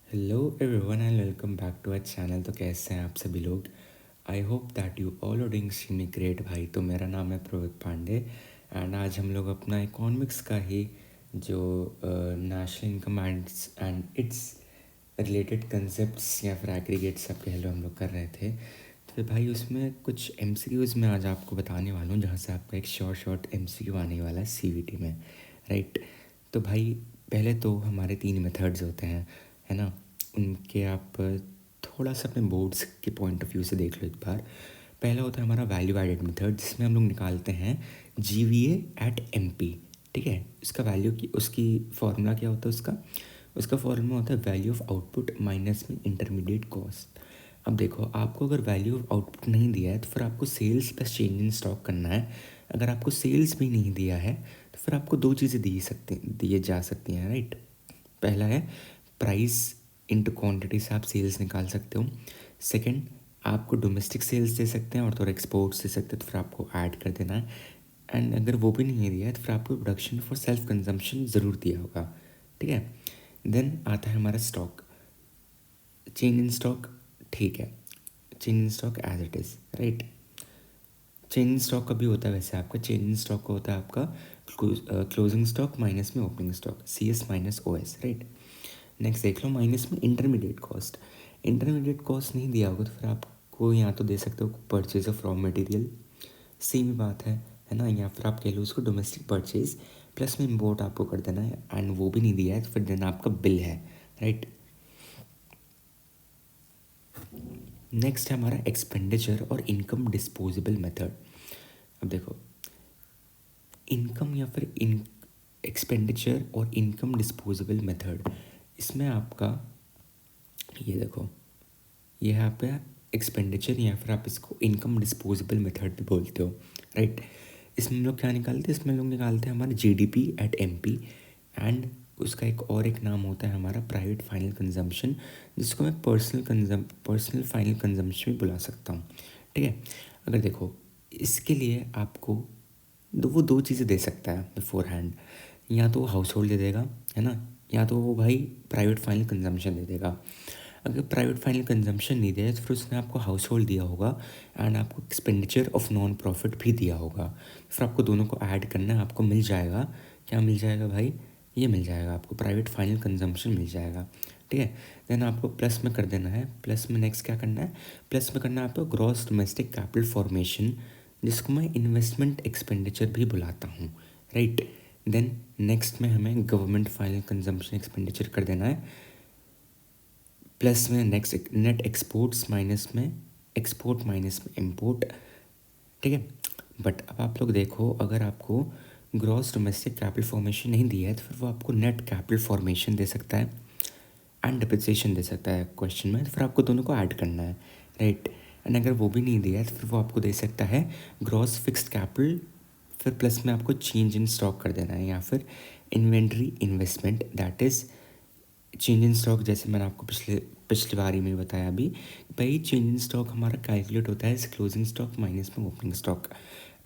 Hello everyone and welcome back to our channel. तो कैसे हैं आप सभी लोग? I hope that you all are doing extremely great भाई। तो मेरा नाम है प्रोवित पांडे एंड आज हम लोग अपना इकोनॉमिक्स का ही जो national income and it's related concepts या फिर एग्रीगेट्स आप कह लो हम लोग कर रहे थे। तो भाई उसमें कुछ एमसीक्यूज़ मैं आज आपको बताने वाला हूँ, जहाँ से आपका एक शॉर्ट एमसीक्यू आने वाला है सीवीटी में, राइट। तो भाई पहले तो हमारे 3 मेथड्स होते हैं, है ना। उनके आप थोड़ा सा अपने बोर्ड्स के पॉइंट ऑफ व्यू से देख लो एक बार। पहला होता है हमारा वैल्यू एडेड मेथड, जिसमें हम लोग निकालते हैं जीवीए एट एमपी। ठीक है, इसका वैल्यू की उसकी फॉर्मूला क्या होता है उसका उसका फॉर्मूला होता है वैल्यू ऑफ आउटपुट माइनस में इंटरमीडिएट कॉस्ट। अब देखो, आपको अगर वैल्यू ऑफ आउटपुट नहीं दिया है तो फिर आपको sales plus change in stock करना है। अगर आपको सेल्स भी नहीं दिया है तो फिर आपको दो चीज़ें दिए जा सकती हैं, राइट। पहला है प्राइस इंटू क्वांटिटी से आप सेल्स निकाल सकते हो। सेकंड, आपको डोमेस्टिक सेल्स दे सकते हैं और थोड़ा एक्सपोर्ट्स दे सकते हैं, तो फिर आपको ऐड कर देना है। एंड अगर वो भी नहीं दिया है तो फिर आपको प्रोडक्शन फॉर सेल्फ कंजम्पशन ज़रूर दिया होगा, ठीक है। देन आता है हमारा स्टॉक, चेंज इन स्टॉक, ठीक है। Change in stock as it is, right. Change in stock का भी होता है वैसे आपका चेंज इन स्टॉक का होता है आपका क्लोजिंग स्टॉक माइनस में opening stock, C S minus O S, right. Next देख लो, माइनस में इंटरमीडिएट कॉस्ट। इंटरमीडिएट कॉस्ट नहीं दिया होगा तो फिर आपको यहाँ तो दे सकते हो purchase of raw material, same ही बात है ना। या फिर आप कह लो उसको डोमेस्टिक परचेज प्लस में इम्पोर्ट आपको कर देना है, एंड वो भी नहीं दिया है तो फिर देना आपका बिल है, राइट। नेक्स्ट है हमारा एक्सपेंडिचर और इनकम डिस्पोजेबल मेथड। अब देखो, इनकम या फिर एक्सपेंडिचर और इनकम डिस्पोजेबल मेथड, इसमें आपका ये देखो, ये है आपका एक्सपेंडिचर या फिर आप इसको इनकम डिस्पोजेबल मेथड भी बोलते हो, राइट। इसमें हम लोग क्या निकालते हैं? इसमें हम लोग निकालते हैं हमारा जीडीपी एट एमपी, एंड उसका एक नाम होता है हमारा प्राइवेट फाइनल कंजम्पशन, जिसको मैं पर्सनल फाइनल कंजम्पशन भी बुला सकता हूँ, ठीक है। अगर देखो, इसके लिए आपको वो दो चीज़ें दे सकता है बिफोर हैंड, या तो हाउस होल्ड दे देगा, है ना, या तो वो भाई प्राइवेट फाइनल कंजम्पशन दे देगा। अगर प्राइवेट फाइनल कंजम्पशन नहीं दिया तो फिर उसने आपको हाउस होल्ड दिया होगा एंड आपको एक्सपेंडिचर ऑफ नॉन प्रॉफिट भी दिया होगा। फिर आपको दोनों को ऐड करना है, आपको मिल जाएगा, क्या मिल जाएगा भाई? ये मिल जाएगा आपको, प्राइवेट फाइनल कंजम्पशन मिल जाएगा, ठीक है। देन आपको प्लस में कर देना है। प्लस में नेक्स्ट क्या करना है? प्लस में करना है आपको ग्रॉस डोमेस्टिक कैपिटल फॉर्मेशन, जिसको मैं इन्वेस्टमेंट एक्सपेंडिचर भी बुलाता हूँ, राइट। देन नेक्स्ट में हमें गवर्नमेंट फाइनल कंजम्पशन एक्सपेंडिचर कर देना है। प्लस में नेक्स्ट नेट एक्सपोर्ट्स माइनस में एक्सपोर्ट माइनस में इम्पोर्ट, ठीक है। बट अब आप लोग देखो, अगर आपको ग्रॉस डोमेस्टिक कैपिटल फॉर्मेशन नहीं दिया है तो फिर वो आपको नेट कैपिटल फॉर्मेशन दे सकता है एंड डिप्रिसिएशन दे सकता है क्वेश्चन में, तो फिर आपको दोनों को ऐड करना है, राइट। एंड अगर वो भी नहीं दिया है तो फिर वो आपको दे सकता है ग्रॉस फिक्स्ड कैपिटल, फिर प्लस में आपको चेंज इन स्टॉक कर देना है, या फिर inventory investment, that is change in stock. जैसे मैंने आपको पिछली बारी में बताया अभी, भाई चेंज इन स्टॉक हमारा कैलकुलेट होता है एज क्लोजिंग स्टॉक माइनस में opening stock.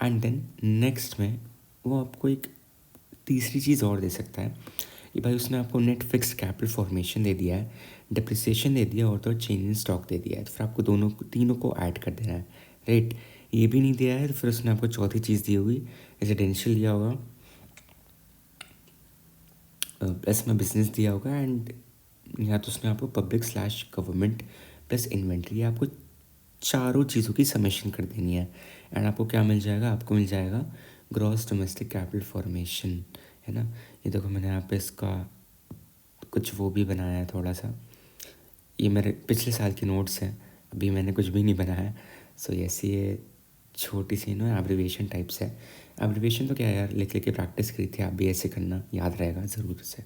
And then next में वो आपको एक तीसरी चीज़ और दे सकता है कि भाई उसने आपको नेट फिक्स्ड कैपिटल फॉर्मेशन दे दिया है, डिप्रिसिएशन दे दिया और तो चेंज इन स्टॉक दे दिया है, तो फिर आपको तीनों को ऐड कर देना है, राइट। ये भी नहीं दिया है तो फिर उसने आपको चौथी चीज़ दी होगी, रेजिडेंशियल दिया होगा, प्लस में बिजनेस दिया होगा, एंड या तो उसमें आपको public slash government plus inventory, आपको चारों चीज़ों की समेशन कर देनी है। एंड आपको क्या मिल जाएगा? आपको मिल जाएगा ग्रॉस डोमेस्टिक कैपिटल फॉर्मेशन, है ना। ये देखो, मैंने यहाँ पे इसका कुछ वो भी बनाया है थोड़ा सा, ये मेरे पिछले साल के नोट्स हैं, अभी मैंने कुछ भी नहीं बनाया। सो यस, ये छोटी सी एब्रिवेशन टाइप्स है। एब्रिवेशन तो क्या है यार, लिख लिख के प्रैक्टिस करी थी, आप भी ऐसे करना, याद रहेगा ज़रूर से।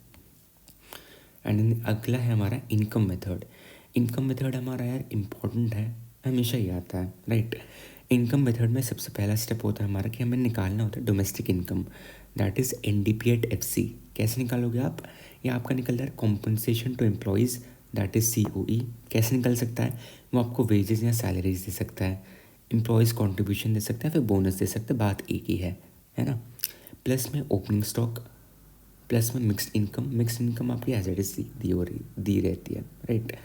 एंड अगला है हमारा इनकम मेथड। इनकम मेथड हमारा यार इम्पॉर्टेंट है, हमेशा ही आता है, राइट। इनकम मेथड में सबसे पहला स्टेप होता है हमारा कि हमें निकालना होता है domestic income, that is NDP at FC. कैसे निकालोगे आप? या आपका निकल रहा है compensation to employees, that is COE. कैसे निकल सकता है? वो आपको वेजेस या सैलरीज दे सकता है, एम्प्लॉयज़ कॉन्ट्रीब्यूशन दे सकता है, फिर बोनस दे सकता है, बात एक ही है ना। प्लस में ओपनिंग स्टॉक, प्लस में मिक्स्ड इनकम आपकी एज इट इज दी रहती है, राइट।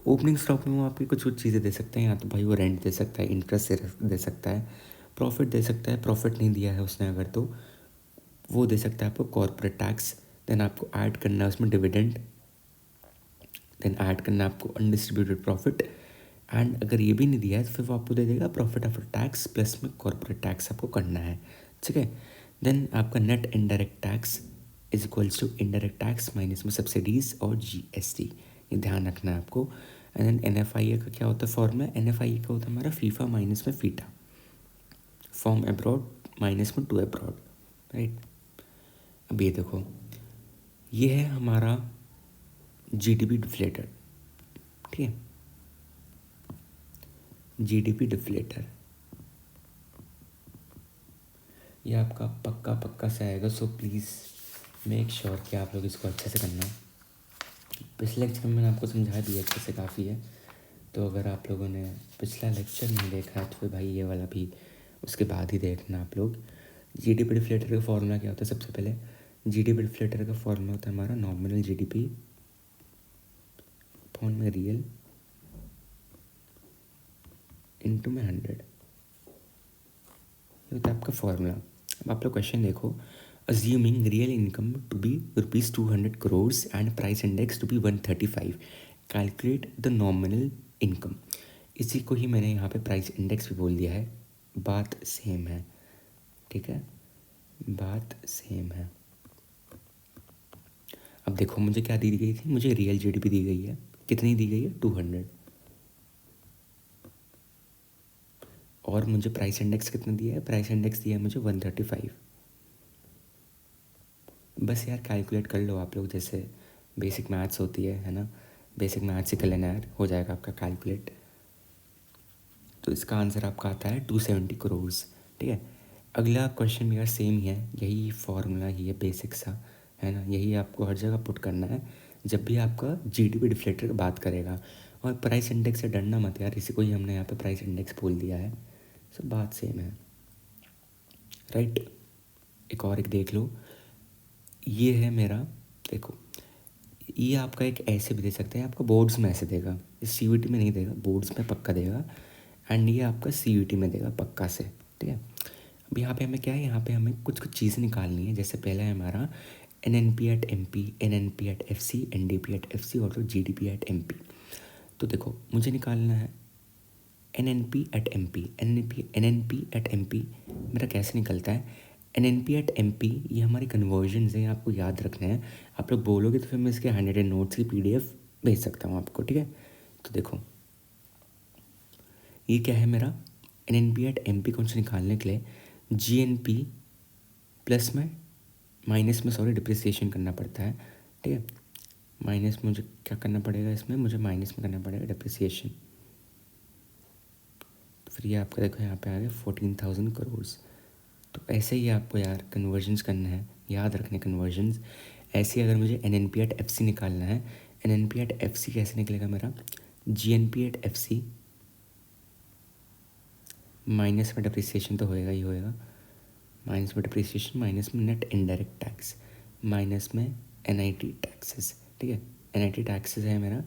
ओपनिंग स्टॉक में वो आपकी कुछ कुछ चीज़ें दे सकते हैं, या तो भाई वो रेंट दे सकता है, इंटरेस्ट दे सकता है, प्रॉफिट दे सकता है, प्रॉफिट नहीं दिया है उसने अगर तो वो दे सकता है आपको कॉर्पोरेट टैक्स, देन आपको ऐड करना है उसमें डिविडेंड, देन ऐड करना है आपको अनडिस्ट्रीब्यूटेड प्रॉफिट, एंड अगर ये भी नहीं दिया है तो फिर वो आपको दे देगा प्रॉफिट आफ्टर टैक्स प्लस में कॉर्पोरेट टैक्स आपको करना है, ठीक है। देन आपका net indirect tax is equals to indirect tax minus में सब्सिडीज और जीएसटी, ये ध्यान रखना है आपको। एंड देन एनएफआईए का क्या होता है फॉर्मूला, एनएफआईए का होता है हमारा फीफा माइनस में फीटा, फ्रॉम अब्रॉड माइनस में टू अब्रॉड, राइट। अब ये देखो, ये है हमारा जीडीपी डिफ्लेटर, ठीक है, जीडीपी डिफ्लेटर ये आपका पक्का पक्का से आएगा, सो प्लीज़ मेक श्योर कि आप लोग इसको अच्छे से करना। पिछले लेक्चर में मैंने आपको समझा दिया अच्छे से काफ़ी है, तो अगर आप लोगों ने पिछला लेक्चर नहीं देखा है तो फिर भाई ये वाला भी उसके बाद ही देखना आप लोग। जीडीपी डिफ्लेटर का फॉर्मूला क्या होता है, सबसे पहले जीडीपी डिफ्लेटर का फॉर्मूला होता है हमारा नॉमिनल जीडीपी अपॉन में रियल इंटू में 100, ये होता है आपका फॉर्मूला। अब आप लोग क्वेश्चन देखो, assuming real income to be ₹200 crores and price index to be 135, calculate the nominal income. इसी को ही मैंने यहाँ पे प्राइस इंडेक्स भी बोल दिया है, बात सेम है, ठीक है, बात सेम है। अब देखो मुझे क्या दी गई थी, मुझे रियल जीडीपी दी गई है, कितनी दी गई है 200, और मुझे प्राइस इंडेक्स कितना दिया है, प्राइस इंडेक्स दिया है मुझे 135। बस यार कैलकुलेट कर लो आप लोग, जैसे बेसिक मैथ्स होती है ना, बेसिक मैथ्स ही कर लेना यार, हो जाएगा आपका कैलकुलेट। तो इसका आंसर आपका आता है 270 crores, ठीक है। अगला क्वेश्चन भी यार सेम ही है, यही फार्मूला ही है बेसिक सा, है ना, यही आपको हर जगह पुट करना है जब भी आपका जीडीपी डिफ्लेटर की बात करेगा। और प्राइस इंडेक्स से डरना मत यार, इसी को ही हमने यहाँ पे प्राइस इंडेक्स बोल दिया है, सब बात सेम है, राइट। एक और एक देख लो, ये है मेरा, देखो ये आपका एक ऐसे भी दे सकते हैं, आपका बोर्ड्स में ऐसे देगा, इस सीयूईटी में नहीं देगा, बोर्ड्स में पक्का देगा, एंड ये आपका सीयूईटी में देगा पक्का से, ठीक है। अब यहाँ पे हमें क्या है, यहाँ पे हमें कुछ कुछ चीज़ें निकालनी है, जैसे पहला है हमारा NNP at MP, NNP at FC, NDP at FC और जीडीपी एट एमपी। तो देखो मुझे निकालना है NNP at MP, NNP at MP मेरा कैसे निकलता है, एनएनपी एट एमपी ये हमारी कन्वर्जन्स हैं, आपको याद रखना है, आप लोग बोलोगे तो फिर मैं इसके 100 नोट्स की पीडीएफ भेज सकता हूँ आपको, ठीक है। तो देखो ये क्या है मेरा, एनएनपी एट एमपी कौन से निकालने के लिए जीएनपी प्लस में माइनस में सॉरी डिप्रिसिएशन करना पड़ता है, ठीक है। माइनस मुझे क्या करना पड़ेगा इसमें, मुझे माइनस में करना पड़ेगा डिप्रिसिएशन, तो फिर ये आपका देखो यहाँ पे आ गया 14,000 crores। तो ऐसे ही आपको यार कन्वर्जन्स करना है, याद रखने कन्वर्जन्स ऐसे ही। अगर मुझे N N P at F C निकालना है, N N P at F C कैसे निकलेगा मेरा, G N P at F C minus में डिप्रिसिएशन तो होएगा ही होएगा, माइनस में डिप्रिसिएशन माइनस में नेट इनडायरेक्ट टैक्स माइनस में एन आई टी टैक्सेस, ठीक है। एन आई टी टैक्सेस है मेरा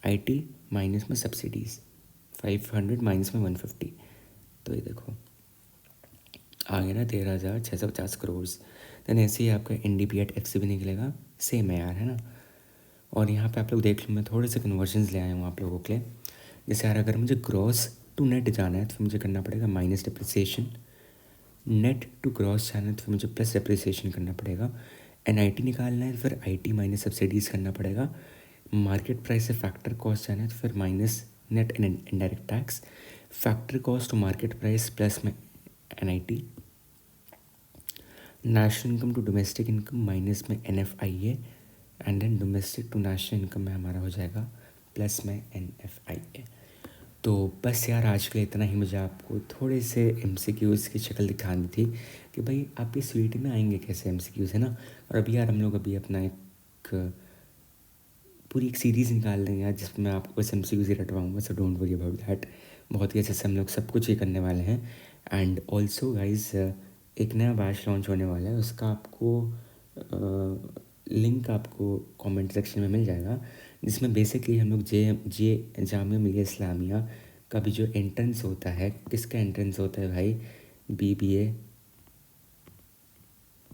आई टी माइनस में सब्सिडीज़ 500 माइनस में 150, तो ये देखो आ गया ना 13,650 crores। देन ऐसे ही आपका N D P at F C भी निकलेगा, सेम है यार, है ना। और यहाँ पे आप लोग देख लो, मैं थोड़े से कन्वर्जन्स ले आया हूँ आप लोगों के लिए। जैसे यार अगर मुझे ग्रॉस टू नेट जाना है तो फिर मुझे करना पड़ेगा minus depreciation, net to gross जाना है तो फिर मुझे प्लस डिप्रिसिएशन करना पड़ेगा, एन आई टी निकालना है तो फिर आई टी माइनस सब्सिडीज़ करना पड़ेगा, मार्केट प्राइस से फैक्टर कॉस्ट जाना है तो फिर minus net indirect tax, factor cost to market price plus में N I T, national income to domestic income minus में N F I A, and then domestic to national income में हमारा हो जाएगा प्लस में एन एफ आई ए। तो बस यार आज के लिए इतना ही, मुझे आपको थोड़े से एम सी क्यूज़ की शक्ल दिखानी थी कि भाई आप इस वीडियो में आएंगे कैसे एम सी क्यूज़, है ना। और अभी यार हम लोग अभी अपना एक पूरी एक सीरीज़ निकाल देंगे यार, जिसमें मैं आपको बस एम सी क्यूज़ ही रटवाऊँगा, so don't worry about that. बहुत ही अच्छे से हम लोग सब कुछ ही करने वाले हैं। एंड ऑल्सो गाइज एक नया बैच लॉन्च होने वाला है, उसका आपको लिंक आपको कमेंट सेक्शन में मिल जाएगा, जिसमें बेसिकली हम लोग जे जामिया मिलिया इस्लामिया का भी जो एंट्रेंस होता है, किसका एंट्रेंस होता है भाई, BBA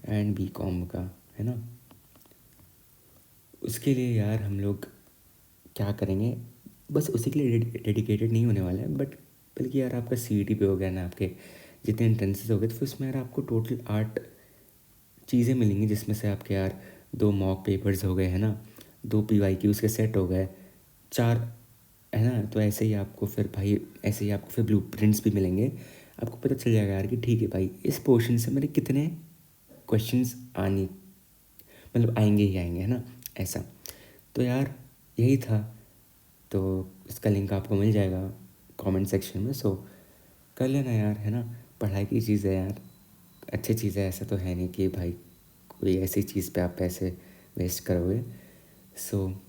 एंड BCom का, है ना। उसके लिए यार हम लोग क्या करेंगे, बस उसी के लिए डेडिकेटेड नहीं होने वाला है, बट बल्कि यार आपका CET पे हो गया ना, आपके जितने एंट्रेंसेस हो गए, तो फिर उसमें यार आपको टोटल 8 चीज़ें मिलेंगी, जिसमें से आपके यार 2 मॉक पेपर्स हो गए, है ना, 2 PYQs के सेट हो गए, 4, है ना। तो ऐसे ही आपको फिर भाई, ऐसे ही आपको फिर ब्लूप्रिंट्स भी मिलेंगे। आपको पता चल जाएगा यार कि ठीक है भाई, इस पोर्शन से मेरे कितने क्वेश्चंस आने, मतलब आएंगे ही आएंगे, है ना, ऐसा। तो यार यही था, तो इसका लिंक आपको मिल जाएगा कमेंट सेक्शन में, सो कर लेना यार, है ना। पढ़ाई की चीज़ है यार, अच्छी चीज़ है, ऐसा तो है नहीं कि भाई कोई ऐसी चीज़ पे आप पैसे वेस्ट करोगे। सो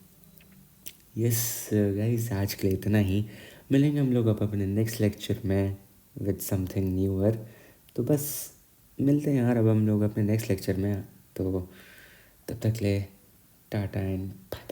यस गाइस, आज के लिए इतना ही। मिलेंगे हम लोग अब अपने नेक्स्ट लेक्चर में विद समथिंग न्यूअर। तो बस मिलते हैं यार अब हम लोग अपने नेक्स्ट लेक्चर में, तो तब तक ले टाटा एंड बाय।